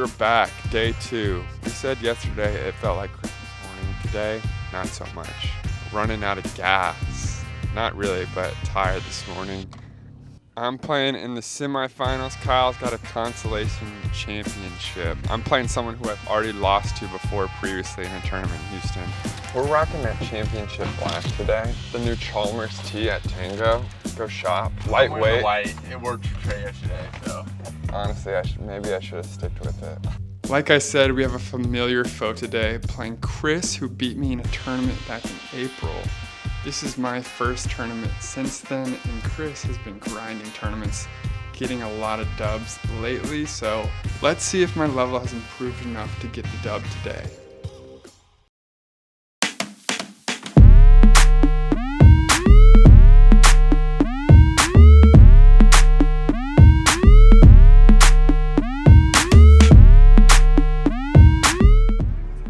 We're back, day 2. We said yesterday it felt like Christmas morning. Today, not so much. Running out of gas. Not really, but tired this morning. I'm playing in the semifinals. Kyle's got a consolation championship. I'm playing someone who I've already lost to before previously in a tournament in Houston. We're rocking that championship black today. The new Chalmers tee at Tango. Go shop. Lightweight. White. It worked for Trey yesterday, so. Honestly, maybe I should have sticked with it. Like I said, we have a familiar foe today, playing Chris, who beat me in a tournament back in April. This is my first tournament since then, and Chris has been grinding tournaments, getting a lot of dubs lately, so let's see if my level has improved enough to get the dub today.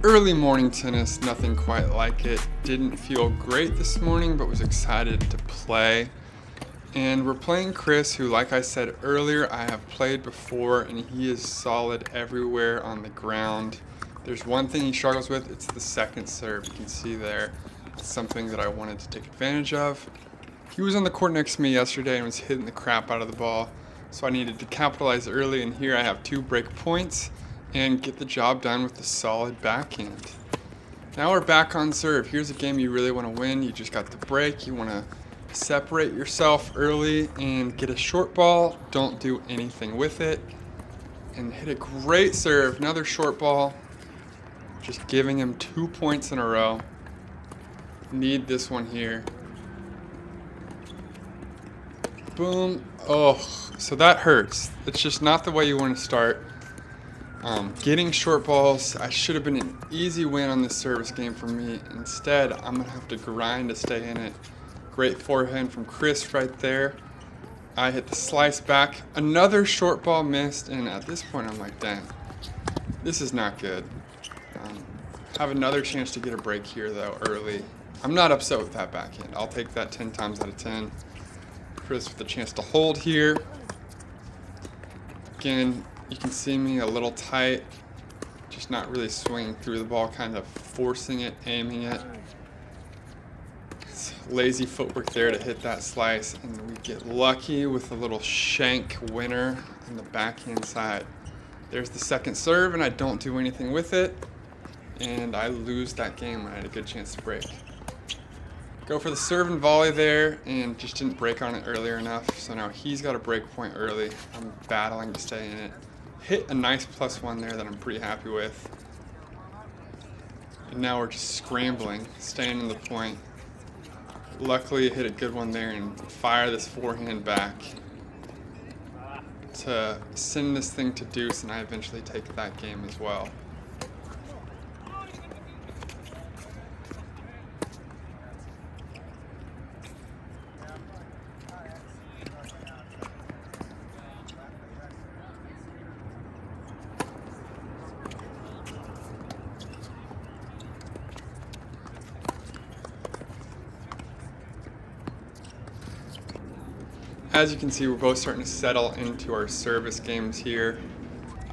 Early morning tennis, nothing quite like it. Didn't feel great this morning, but was excited to play. And we're playing Chris, who, like I said earlier, I have played before, and he is solid everywhere on the ground. There's one thing he struggles with, it's the second serve. You can see there, it's something that I wanted to take advantage of. He was on the court next to me yesterday and was hitting the crap out of the ball, so I needed to capitalize early, and here I have 2 break points and get the job done with the solid backhand. Now we're back on serve. Here's a game you really want to win. You just got the break. You want to separate yourself early and get a short ball. Don't do anything with it. And hit a great serve. Another short ball. Just giving him 2 points in a row. Need this one here. Boom. Oh, so that hurts. It's just not the way you want to start. Getting short balls, I should have been an easy win on this service game for me. Instead, I'm going to have to grind to stay in it. Great forehand from Chris right there. I hit the slice back. Another short ball missed, and at this point I'm like, dang, this is not good. Have another chance to get a break here though early. I'm not upset with that backhand. I'll take that 10 times out of 10. Chris with a chance to hold here. Again, you can see me a little tight, just not really swinging through the ball, kind of forcing it, aiming it. It's lazy footwork there to hit that slice, and we get lucky with a little shank winner on the backhand side. There's the second serve, and I don't do anything with it, and I lose that game when I had a good chance to break. Go for the serve and volley there, and just didn't break on it earlier enough, so now he's got a break point early. I'm battling to stay in it. Hit a nice +1 there that I'm pretty happy with. And now we're just scrambling, staying in the point. Luckily, hit a good one there and fire this forehand back to send this thing to deuce, and I eventually take that game as well. As you can see, we're both starting to settle into our service games here.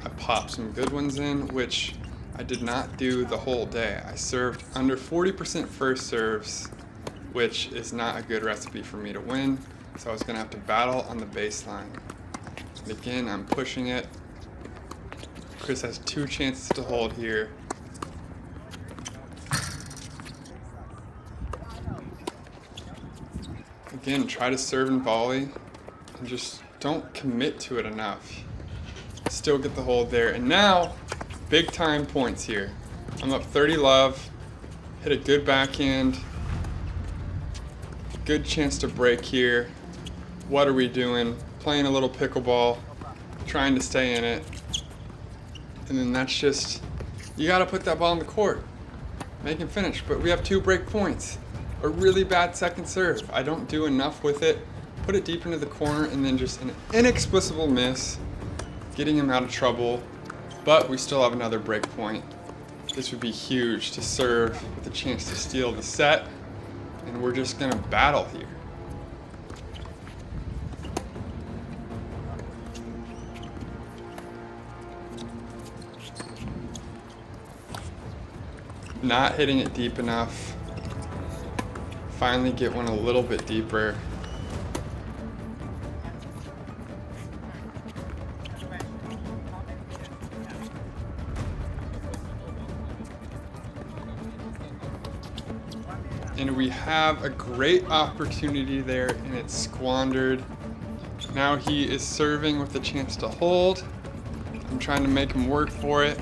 I popped some good ones in, which I did not do the whole day. I served under 40% first serves, which is not a good recipe for me to win, so I was going to have to battle on the baseline. And again, I'm pushing it. Chris has 2 chances to hold here. Again, try to serve and volley. And just don't commit to it enough. Still get the hold there. And now, big time points here. I'm up 30 love. Hit a good backhand. Good chance to break here. What are we doing? Playing a little pickleball. Trying to stay in it. And then that's just, you gotta put that ball in the court. Make him finish. But we have 2 break points. A really bad second serve. I don't do enough with it. Put it deep into the corner, and then just an inexplicable miss, getting him out of trouble, but we still have another break point. This would be huge to serve with a chance to steal the set, and we're just gonna battle here. Not hitting it deep enough. Finally get one a little bit deeper. And we have a great opportunity there, and it's squandered. Now he is serving with a chance to hold. I'm trying to make him work for it.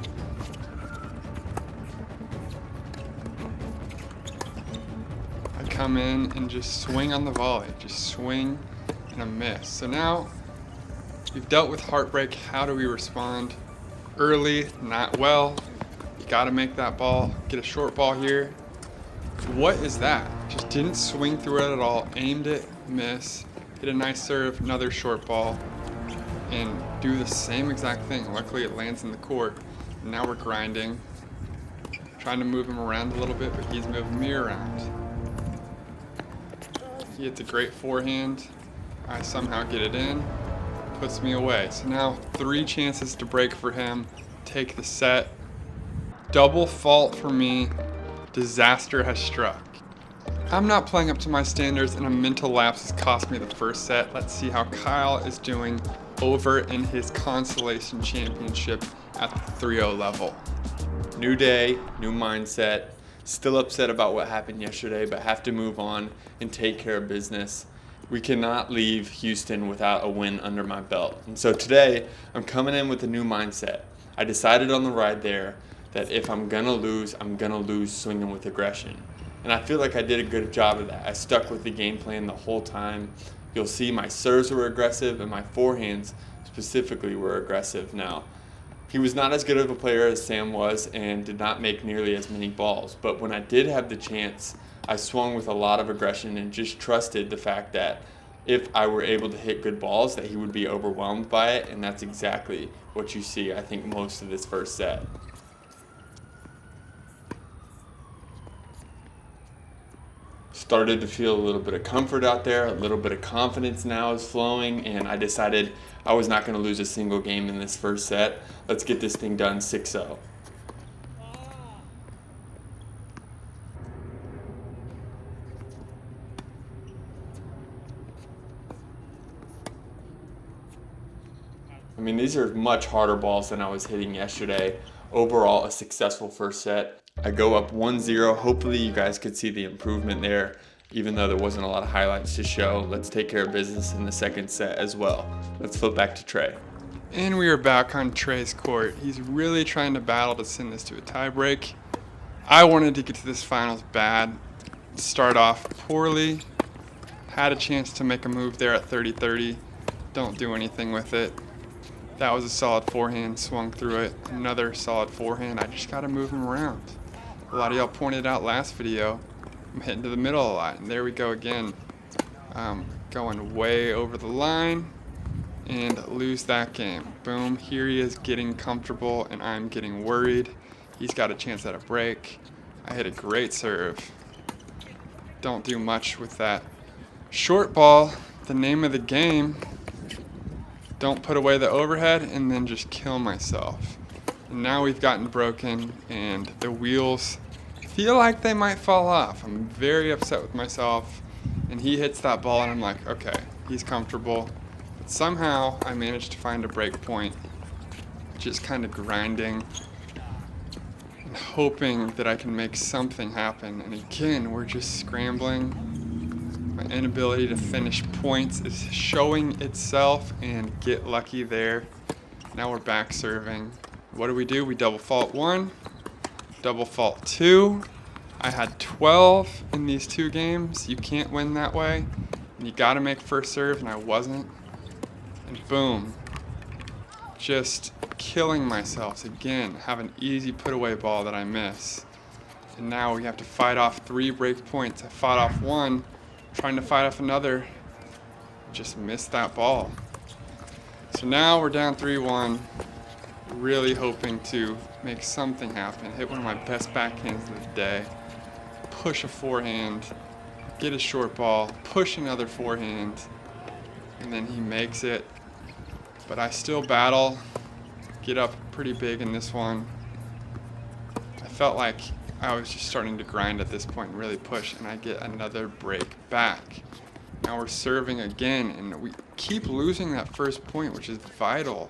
I come in and just swing on the volley. Just swing and a miss. So now we've dealt with heartbreak. How do we respond? Early, not well. You gotta make that ball. Get a short ball here. What is that? Just didn't swing through it at all. Aimed it, miss. Hit a nice serve, another short ball, and do the same exact thing. Luckily it lands in the court. Now we're grinding. Trying to move him around a little bit, but he's moving me around. He hits a great forehand. I somehow get it in. Puts me away. So now 3 chances to break for him. Take the set. Double fault for me. Disaster has struck. I'm not playing up to my standards, and a mental lapse has cost me the first set. Let's see how Kyle is doing over in his consolation championship at the 3-0 level. New day, new mindset. Still upset about what happened yesterday, but have to move on and take care of business. We cannot leave Houston without a win under my belt. And so today, I'm coming in with a new mindset. I decided on the ride there that if I'm gonna lose swinging with aggression. And I feel like I did a good job of that. I stuck with the game plan the whole time. You'll see my serves were aggressive and my forehands specifically were aggressive. Now, he was not as good of a player as Sam was and did not make nearly as many balls. But when I did have the chance, I swung with a lot of aggression and just trusted the fact that if I were able to hit good balls, that he would be overwhelmed by it. And that's exactly what you see, I think, most of this first set. Started to feel a little bit of comfort out there, a little bit of confidence now is flowing, and I decided I was not going to lose a single game in this first set. Let's get this thing done 6-0. I mean, these are much harder balls than I was hitting yesterday. Overall, a successful first set. I go up 1-0. Hopefully you guys could see the improvement there, even though there wasn't a lot of highlights to show. Let's take care of business in the second set as well. Let's flip back to Trey. And we are back on Trey's court. He's really trying to battle to send this to a tie break. I wanted to get to this finals bad. Start off poorly. Had a chance to make a move there at 30-30. Don't do anything with it. That was a solid forehand, swung through it. Another solid forehand. I just got to move him around. A lot of y'all pointed out last video, I'm hitting to the middle a lot. And there we go again. Going way over the line and lose that game. Boom, here he is getting comfortable and I'm getting worried. He's got a chance at a break. I hit a great serve. Don't do much with that. Short ball, the name of the game. Don't put away the overhead and then just kill myself. And now we've gotten broken and the wheels feel like they might fall off. I'm very upset with myself. And he hits that ball and I'm like, okay, he's comfortable. But somehow I managed to find a break point. Just kind of grinding and hoping that I can make something happen. And again, we're just scrambling. My inability to finish points is showing itself and get lucky there. Now we're back serving. What do? We double fault 1, double fault 2. I had 12 in these 2 games. You can't win that way. And you gotta make first serve, and I wasn't. And boom. Just killing myself again. Have an easy put away ball that I miss. And now we have to fight off 3 break points. I fought off 1. Trying to fight off another, just missed that ball. So now we're down 3-1, really hoping to make something happen. Hit one of my best backhands of the day, push a forehand, get a short ball, push another forehand, and then he makes it. But I still battle, get up pretty big in this one. I felt like I was just starting to grind at this point and really push, and I get another break back. Now we're serving again, and we keep losing that first point, which is vital.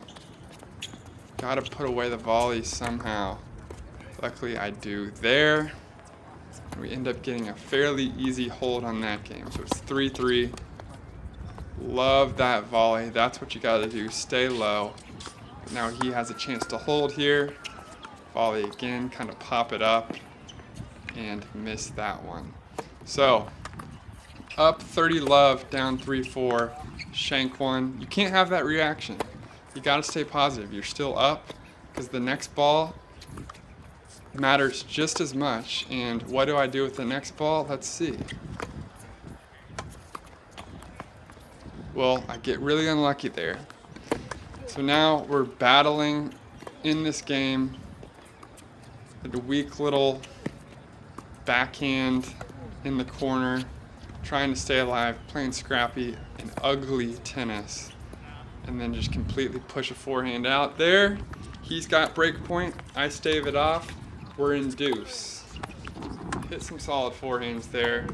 Gotta put away the volley somehow. Luckily I do there. We end up getting a fairly easy hold on that game. So it's 3-3. Love that volley. That's what you gotta do, stay low. Now he has a chance to hold here. Volley again, kind of pop it up and miss that one. So up 30 love, down 3-4, shank one. You can't have that reaction. You gotta stay positive. You're still up because the next ball matters just as much. And what do I do with the next ball? Let's see. Well, I get really unlucky there. So now we're battling in this game. The weak little backhand in the corner, trying to stay alive, playing scrappy and ugly tennis, and then just completely push a forehand out there. He's got break point, I stave it off, we're in deuce. Hit some solid forehands there,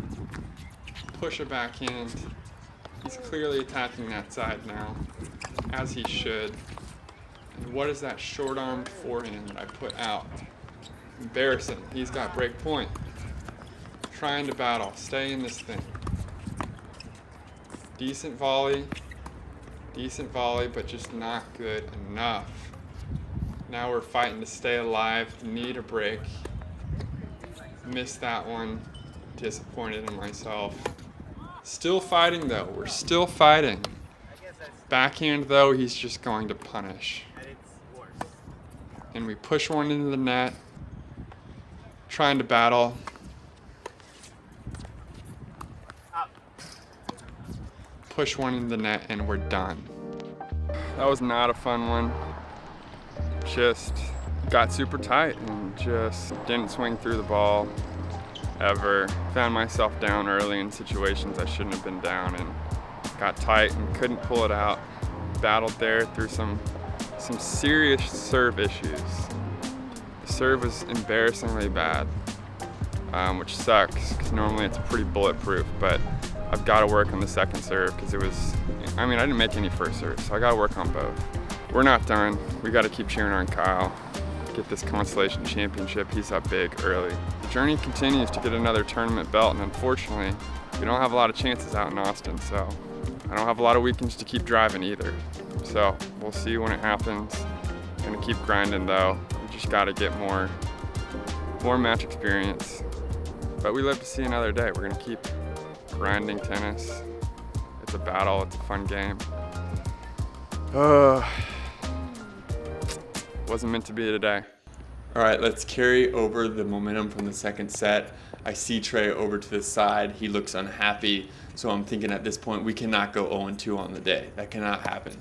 push a backhand. He's clearly attacking that side now, as he should. And what is that short-armed forehand that I put out? Embarrassing. He's got break point. Trying to battle. Stay in this thing. Decent volley, but just not good enough. Now we're fighting to stay alive. Need a break. Missed that one. Disappointed in myself. Still fighting though. We're still fighting. Backhand though, he's just going to punish. And we push one into the net. Trying to battle. Push one in the net and we're done. That was not a fun one. Just got super tight and just didn't swing through the ball ever. Found myself down early in situations I shouldn't have been down and got tight and couldn't pull it out. Battled there through some serious serve issues. The serve was embarrassingly bad, which sucks because normally it's pretty bulletproof, but I've got to work on the second serve because I didn't make any first serve, so I got to work on both. We're not done. We got to keep cheering on Kyle. Get this consolation championship. He's up big early. The journey continues to get another tournament belt, and unfortunately, we don't have a lot of chances out in Austin, so I don't have a lot of weekends to keep driving either. So we'll see when it happens. Gonna keep grinding though. We just got to get more match experience. But we live to see another day. We're gonna keep grinding tennis. It's a battle, it's a fun game. Wasn't meant to be today. All right, let's carry over the momentum from the second set. I see Trey over to the side. He looks unhappy. So I'm thinking at this point, we cannot go 0-2 on the day. That cannot happen.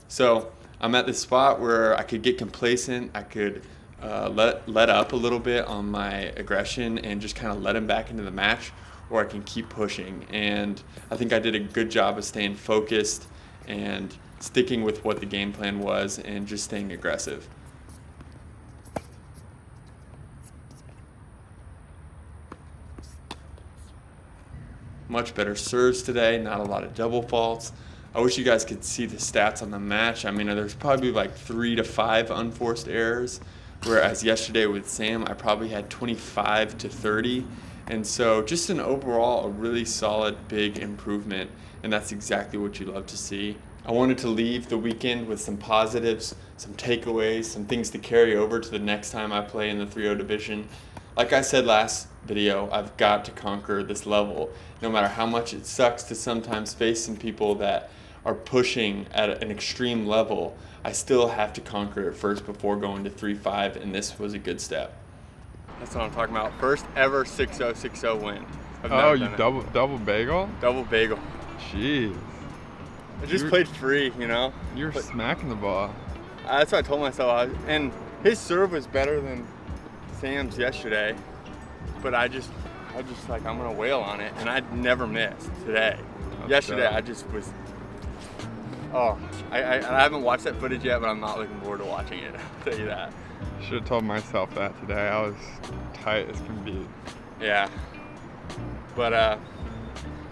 So I'm at this spot where I could get complacent. I could let up a little bit on my aggression and just kind of let him back into the match, or I can keep pushing. And I think I did a good job of staying focused and sticking with what the game plan was and just staying aggressive. Much better serves today, not a lot of double faults. I wish you guys could see the stats on the match. I mean, there's probably like 3 to 5 unforced errors, whereas yesterday with Sam, I probably had 25 to 30. And so just an overall, a really solid, big improvement, and that's exactly what you love to see. I wanted to leave the weekend with some positives, some takeaways, some things to carry over to the next time I play in the 3-0 division. Like I said last video, I've got to conquer this level. No matter how much it sucks to sometimes face some people that are pushing at an extreme level, I still have to conquer it first before going to 3-5, and this was a good step. That's what I'm talking about. First ever 6-0, 6-0 win. Oh, you double bagel? Double bagel. Jeez. I just played free, you know? You were smacking the ball. That's what I told myself. And his serve was better than Sam's yesterday, but I just like, I'm gonna wail on it, and I never missed today. Yesterday, I just was Oh, I haven't watched that footage yet, but I'm not looking forward to watching it. I'll tell you that. Should have told myself that today. I was tight as can be. Yeah. But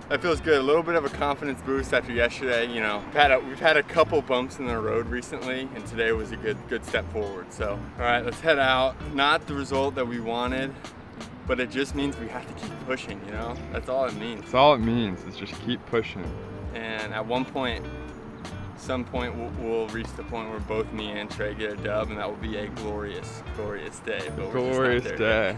that feels good. A little bit of a confidence boost after yesterday. You know, we've had a couple bumps in the road recently, and today was a good step forward. So, all right, let's head out. Not the result that we wanted, but it just means we have to keep pushing. You know, that's all it means. That's all it means, is just keep pushing. And at some point, we'll reach the point where both me and Trey get a dub, and that will be a glorious day. But Glorious day.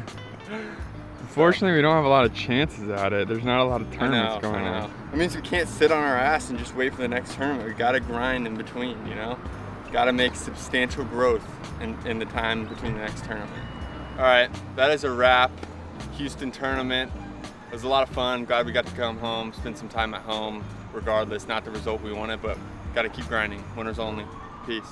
Unfortunately, we don't have a lot of chances at it. There's not a lot of tournaments going on. It means we can't sit on our ass and just wait for the next tournament. We gotta grind in between, you know? Gotta make substantial growth in the time between the next tournament. All right, that is a wrap. Houston tournament. It was a lot of fun. Glad we got to come home, spend some time at home, regardless. Not the result we wanted, but gotta keep grinding. Winners only. Peace.